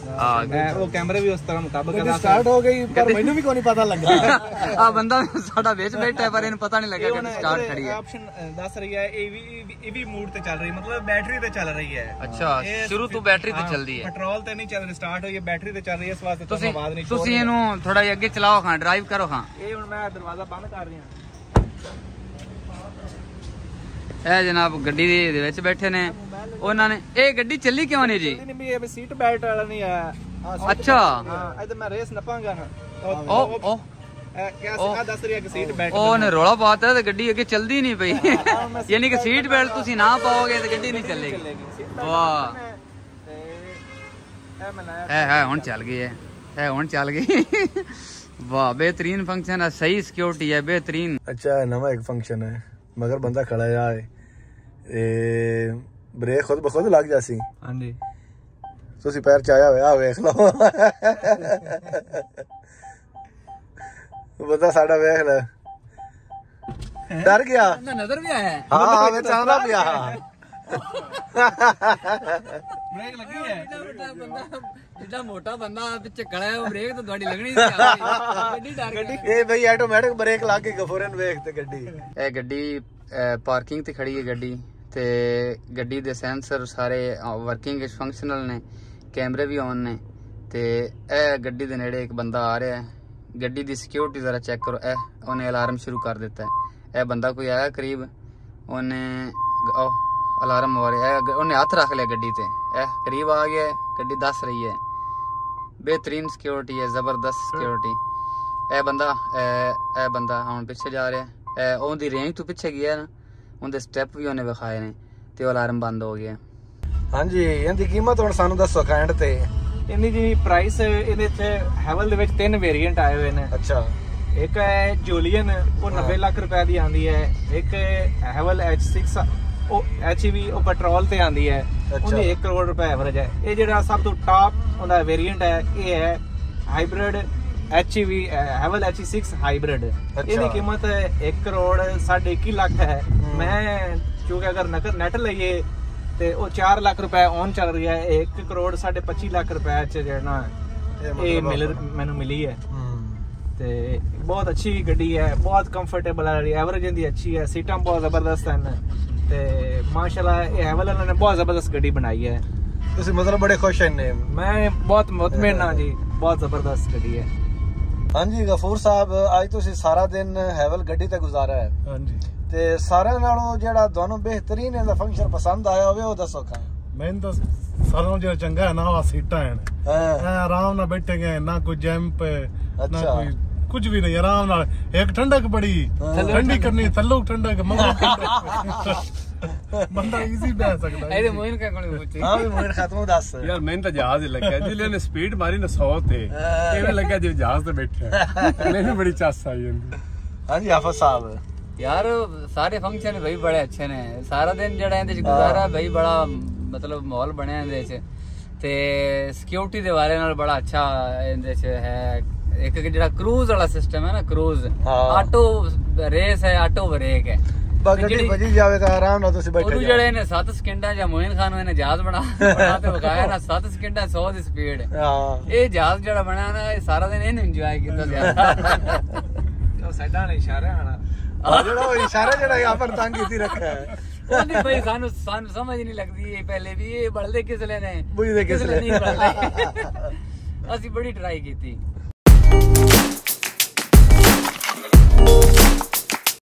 ਹਾਂ ਉਹ ਕੈਮਰੇ ਵੀ ਉਸ ਤਰ੍ਹਾਂ ਮੁਤਾਬਕ ਸਟਾਰਟ ਹੋ ਗਈ ਪਰ ਮੈਨੂੰ ਵੀ ਕੋਈ ਨਹੀਂ ਪਤਾ ਲੱਗਾ। ਆ ਬੰਦਾ ਸਾਡਾ ਵਿੱਚ ਬੈਠਾ ਪਰ ਇਹਨੂੰ ਪਤਾ ਨਹੀਂ ਲੱਗਾ ਕਿ ਸਟਾਰਟ ਖੜੀ ਹੈ। ਆਪਸ਼ਨ ਦੱਸ ਰਹੀ ਹੈ ਇਹ ਵੀ ਮੋਡ ਤੇ ਚੱਲ ਰਹੀ ਮਤਲਬ ਬੈਟਰੀ ਤੇ ਚੱਲ ਰਹੀ ਹੈ। ਅੱਛਾ ਸ਼ੁਰੂ ਤੋਂ ਬੈਟਰੀ ਤੇ ਚੱਲਦੀ ਹੈ। ਪੈਟਰੋਲ ਤੇ ਨਹੀਂ ਚੱਲ ਰਹੀ ਸਟਾਰਟ ਹੋਈ ਹੈ ਬੈਟਰੀ ਤੇ ਚੱਲ ਰਹੀ ਹੈ। ਇਸ ਵਾਸਤੇ ਤੁਹਾਨੂੰ ਆਵਾਜ਼ ਨਹੀਂ। ਤੁਸੀਂ ਇਹਨੂੰ ਥੋੜਾ ਜਿਹਾ ਅੱਗੇ ਚਲਾਓ ਖਾਂ ਡਰਾਈਵ ਕਰੋ ਖਾਂ। ਇਹ ਹੁਣ ਮੈਂ ਦਰਵਾਜ਼ਾ ਬੰਦ ਕਰ ਰਿਹਾ। ਇਹ ਜਨਾਬ ਗੱਡੀ ਦੇ ਵਿੱਚ ਬੈਠੇ ਨੇ ਉਹਨਾਂ ਨੇ। ਇਹ ਗੱਡੀ ਚੱਲੀ ਕਿਉਂ ਨਹੀਂ ਜੀ? ਨਹੀਂ ਇਹ ਸੀਟ ਬੈਲਟ ਵਾਲਾ ਨਹੀਂ ਆ। ਅੱਛਾ ਹਾਂ ਇਹ ਮੈਂ ਰੇਸ ਨੱਪਾਂਗਾ ਨਾ। ਉਹ ਕਿਆ ਸਿੱਧਾ ਦੱਸ ਰਹੀ ਹੈ ਕਿ ਸੀਟ ਬੈਲਟ ਉਹਨੇ ਰੌਲਾ ਪਾਤਾ ਤੇ ਗੱਡੀ ਅੱਗੇ ਚੱਲਦੀ ਨਹੀਂ ਪਈ। ਯਾਨੀ ਕਿ ਸੀਟ ਬੈਲਟ ਤੁਸੀਂ ਨਾ ਪਾਓਗੇ ਤੇ ਗੱਡੀ ਨਹੀਂ ਚੱਲੇਗੀ। ਵਾਹ ਇਹ ਮੈਂ ਲਾਇਆ ਹੈ ਹੁਣ ਚੱਲ ਗਈ ਹੈ ਹੁਣ ਚੱਲ ਗਈ। वाह बेहतरीन फंक्शन है, सही सिक्योरिटी है, बेहतरीन। अच्छा नवा एक फंक्शन है मगर बंदा खड़ा है ब्रेक खुद बखुद लग जासी। हाँ जी ਤੁਸੀਂ ਪੈਰ ਚ ਆਇਆ ਹੋਇਆ ਵੇਖ ਲਓ ਬੰਦਾ ਸਾਡਾ ਵੇਖ ਲੈ ਡਰ ਗਿਆ नजर भी आया है। ਹਾਂ ਮੈਂ ਚਾਹਦਾ ਪਿਆ ब्रेक लगी है जितना मोटा बंदा पीछे खड़ा है वो ब्रेक तो थोड़ी लगनी सी डर गई। ਇਹ ਬਈ ਆਟੋਮੈਟਿਕ ਬ੍ਰੇਕ ਲਾ ਕੇ ਗਫੂਰਨ ਵੇਖ ਤੇ ਗੱਡੀ ਇਹ ਗੱਡੀ ਪਾਰਕਿੰਗ ਤੇ ਖੜੀ ਹੈ ਗੱਡੀ ਤੇ ਗੱਡੀ ਦੇ ਸੈਂਸਰ ਸਾਰੇ ਵਰਕਿੰਗ ਵਿੱਚ ਫੰਕਸ਼ਨਲ ਨੇ, ਕੈਮਰੇ ਵੀ ਔਨ ਨੇ ਤੇ ਇਹ ਗੱਡੀ ਦੇ ਨੇੜੇ ਇੱਕ ਬੰਦਾ ਆ ਰਿਹਾ ਹੈ। ਗੱਡੀ ਦੀ ਸਿਕਿਉਰਿਟੀ ਜ਼ਰਾ ਚੈੱਕ ਕਰੋ। ਇਹ ਉਹਨੇ ਅਲਾਰਮ ਸ਼ੁਰੂ ਕਰ ਦਿੱਤਾ ਹੈ। ਇਹ ਬੰਦਾ ਕੋਈ ਆਇਆ ਕਰੀਬ, ਉਹਨੇ ਅਲਾਰਮ ਹੋ ਰਿਹਾ ਹੈ, ਉਹਨੇ ਹੱਥ ਰੱਖ ਲਿਆ ਗੱਡੀ ਤੇ, ਇਹ ਕਰੀਬ ਆ ਗਿਆ, ਗੱਡੀ ਦੱਸ ਰਹੀ ਹੈ। बेहतरीन सिक्योरिटी है, जबरदस्त सिक्योरिटी। ਇਹ ਬੰਦਾ ਹੁਣ ਪਿੱਛੇ ਜਾ ਰਿਹਾ, ਉਹਦੀ ਰੇਂਜ ਤੋਂ ਪਿੱਛੇ ਗਿਆ ਨਾ, ਉਹਦੇ ਸਟੈਪ ਵੀ ਉਹਨੇ ਵਿਖਾਏ ਨੇ ਤੇ ਉਹ ਅਲਾਰਮ ਬੰਦ ਹੋ ਗਿਆ। ਹਾਂਜੀ ਇਹਦੀ ਕੀਮਤ ਹੁਣ ਸਾਨੂੰ ਦੱਸੋ ਕਮੈਂਟ ਤੇ। ਇਹਦੀ ਜੀ ਪ੍ਰਾਈਸ ਇਹਦੇ ਚ ਹੈਵਲ ਦੇ ਵਿੱਚ 3 ਵੇਰੀਐਂਟ ਆਏ ਹੋਏ ਨੇ। ਅੱਛਾ ਇੱਕ ਹੈ ਜੂਲੀਅਨ, ਉਹ 90 ਲੱਖ ਰੁਪਏ ਦੀ ਆਂਦੀ ਹੈ। ਇੱਕ ਹੈਵਲ H6 ਉਹ HEV ਉਹ ਪੈਟਰੋਲ ਤੇ ਆਂਦੀ ਹੈ, ਉਹਦੀ 1 ਕਰੋੜ ਰੁਪਏ ਐਵਰੇਜ ਹੈ। ਇਹ ਜਿਹੜਾ ਸਭ ਤੋਂ ਟਾਪ ਉਹਦਾ ਵੇਰੀਐਂਟ ਹੈ ਇਹ ਹੈ hybrid HEV Havells HE6 hybrid. ਇਹਦੀ ਕੀਮਤ 1 ਕਰੋੜ 21.5 ਲੱਖ ਹੈ। ਮੈਂ ਕਿਉਂਕਿ ਅਗਰ ਨਕਦ ਨੈਟ ਲਈਏ ਤੇ ਉਹ 4 ਲੱਖ ਰੁਪਏ ਔਨ ਚੱਲ ਰਹੀ ਹੈ। 1 ਕਰੋੜ 25.5 ਲੱਖ ਰੁਪਏ ਚ ਜਿਹੜਾ ਇਹ ਮੈਨੂੰ ਮਿਲੀ ਹੈ ਤੇ ਬਹੁਤ ਅੱਛੀ ਗੱਡੀ ਹੈ, ਬਹੁਤ ਕੰਫਰਟੇਬਲ ਹੈ, ਐਵਰੇਜ ਇਹਦੀ ਅੱਛੀ ਹੈ, ਸੀਟਾਂ ਬਹੁਤ ਜ਼ਬਰਦਸਤ ਹਨ ਤੇ ਮਾਸ਼ਾਅੱਲਾ ਇਹ ਹੈਵਲ ਵਾਲਿਆਂ ਨੇ ਬਹੁਤ ਜ਼ਬਰਦਸਤ ਗੱਡੀ ਬਣਾਈ ਹੈ। ਤੁਸੀਂ ਮਤਲਬ ਬੜੇ ਖੁਸ਼ ਨੇ? ਮੈਂ ਬਹੁਤ ਮੁਤਮਿਨ ਹਾਂ ਜੀ, ਬਹੁਤ ਜ਼ਬਰਦਸਤ ਗੱਡੀ ਹੈ। ਹਾਂਜੀ ਗਫੂਰ ਸਾਹਿਬ ਅੱਜ ਤੁਸੀਂ ਸਾਰਾ ਦਿਨ ਹੈਵਲ ਗੱਡੀ ਤੇ ਗੁਜ਼ਾਰਿਆ ਹੈ। ਹਾਂਜੀ ਤੇ ਸਾਰਿਆਂ ਨਾਲੋਂ ਜਿਹੜਾ ਤੁਹਾਨੂੰ ਬਿਹਤਰੀਨ ਇਹਦਾ ਫੰਕਸ਼ਨ ਪਸੰਦ ਆਇਆ ਹੋਵੇ ਉਹ ਦੱਸੋ। ਮੈਨੂੰ ਤਾਂ ਸਾਰਿਆਂ ਨਾਲੋਂ ਜਿਹੜਾ ਚੰਗਾ ਹੈ ਨਾ ਉਹ ਸੀਟਾਂ ਹਨ। ਆਰਾਮ ਨਾਲ ਬੈਠੇ ਨਾ ਕੋਈ ਜੈਂਪ ਨਾ ਕੋਈ ਕੁਝ ਵੀ ਨਹੀਂ, ਆਰਾਮ ਨਾਲ ਇੱਕ ਠੰਡਕ ਬੜੀ ਠੰਡੀ ਕਰਨੀ, ਥੱਲੋਂ ਠੰਡਕ ਬੰਦਾ ਈਜ਼ੀ ਬਹਿ ਸਕਦਾ। ਇਹਦੇ ਮੋਇਨ ਕਾ ਕੋਲ ਪੁੱਛੀ। ਹਾਂ ਵੀ ਮੋਇਨ ਖਤਮ ਦੱਸ ਯਾਰ ਮੈਨੂੰ ਤਾਂ ਜਹਾਜ਼ ਹੀ ਲੱਗਿਆ ਜਿਲੇ ਨੇ ਸਪੀਡ ਮਾਰੀ ਨਾ 100 ਤੇ, ਐਵੇਂ ਲੱਗਿਆ ਜਿਵੇਂ ਜਹਾਜ਼ ਤੇ ਬੈਠਾ। ਮੈਨੂੰ ਬੜੀ ਚਾਸ ਆਈ ਜਾਂਦੀ। ਹਾਂਜੀ ਹਾਫਿਜ਼ ਸਾਹਿਬ यार सारे फंक्शन भाई बड़े अच्छे ने, सारा दिन जेड़ा इंदे च गुजारा भाई बड़ा मतलब माहौल बनया इंदे च ते सिक्योरिटी दे बारे नाल बड़ा अच्छा इंदे च है। एक जेड़ा क्रूज वाला सिस्टम है ना, क्रूज ऑटो रेस है, ऑटो ब्रेक है, ਗੱਡੀ ਵੱਜੀ ਜਾਵੇ ਤਾਂ ਆਰਾਮ ਨਾਲ ਤੁਸੀਂ ਬੈਠੇ ਉਹਨੂੰ ਜਿਹੜੇ ਨੇ 7 ਸਕਿੰਟਾਂ ਜਾਂ ਮੋਇਨ ਖਾਨ ਇਹਨੇ ਜਹਾਜ਼ ਬਣਾ ਤੇ ਵਿਖਾਇਆ ਨਾ 7 ਸਕਿੰਟਾਂ 100 ਦੀ ਸਪੀਡ। ਇਹ ਜਹਾਜ਼ ਜਿਹੜਾ ਬਣਿਆ ਨਾ ਇਹ ਸਾਰਾ ਦਿਨ ਇਹਨੇ ਇੰਜੋਏ ਕੀਤਾ ਜ਼ਿਆਦਾ। ਉਹ ਸਾਡਾ ਨੇ ਇਸ਼ਾਰਾ ਹਣਾ ਜਿਹੜਾ ਉਹ ਇਸ਼ਾਰਾ ਜਿਹੜਾ ਆਪਰ ਤੰਗ ਕੀਤੀ ਰੱਖਿਆ ਹੈ ਉਹਦੀ ਭਾਈ ਸਾਨੂੰ ਸਮਝ ਨਹੀਂ ਲੱਗਦੀ ਇਹ ਪਹਿਲੇ ਵੀ ਇਹ ਬਲਦੇ ਕਿਸ ਲਈ ਨੇ, ਬੁਝਦੇ ਕਿਸ ਲਈ ਨਹੀਂ ਬਲਦੇ। ਅਸੀਂ ਬੜੀ ਟਰਾਈ ਕੀਤੀ।